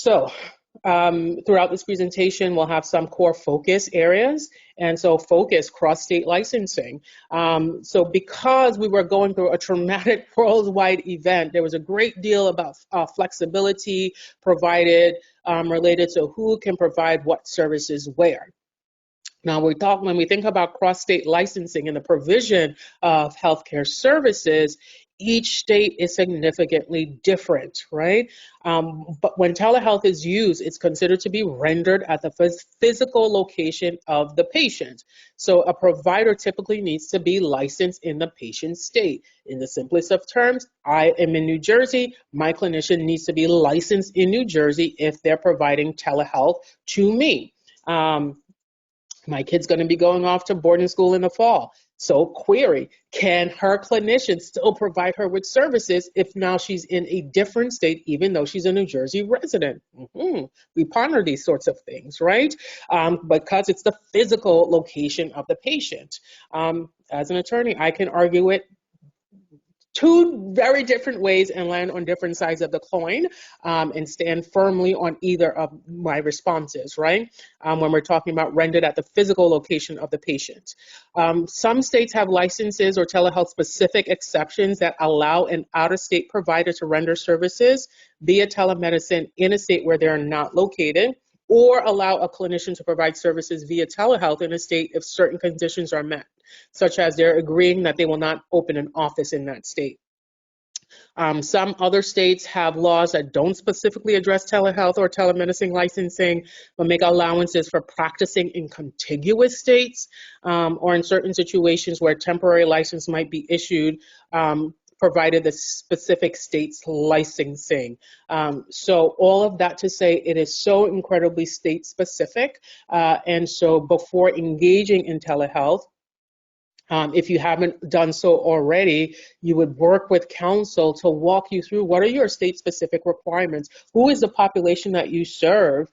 So throughout this presentation, we'll have some core focus areas. And so focus, cross-state licensing. So because we were going through a traumatic worldwide event, there was a great deal about flexibility provided related to who can provide what services where. Now, when we think about cross-state licensing and the provision of healthcare services, each state is significantly different, right? But when telehealth is used, it's considered to be rendered at the physical location of the patient. So a provider typically needs to be licensed in the patient's state. In the simplest of terms, I am in New Jersey. My clinician needs to be licensed in New Jersey if they're providing telehealth to me. My kid's going to be going off to boarding school in the fall. So query, can her clinician still provide her with services if now she's in a different state, even though she's a New Jersey resident? We ponder these sorts of things, right? Because it's the physical location of the patient. As an attorney, I can argue it two very different ways and land on different sides of the coin and stand firmly on either of my responses, right? When we're talking about rendered at the physical location of the patient. Some states have licenses or telehealth specific exceptions that allow an out-of-state provider to render services via telemedicine in a state where they're not located, or allow a clinician to provide services via telehealth in a state if certain conditions are met, such as they're agreeing that they will not open an office in that state. Some other states have laws that don't specifically address telehealth or telemedicine licensing, but make allowances for practicing in contiguous states, or in certain situations where temporary license might be issued, provided the specific state's licensing. So all of that to say, it is so incredibly state specific. And so before engaging in telehealth, if you haven't done so already, you would work with counsel to walk you through what are your state-specific requirements, who is the population that you serve,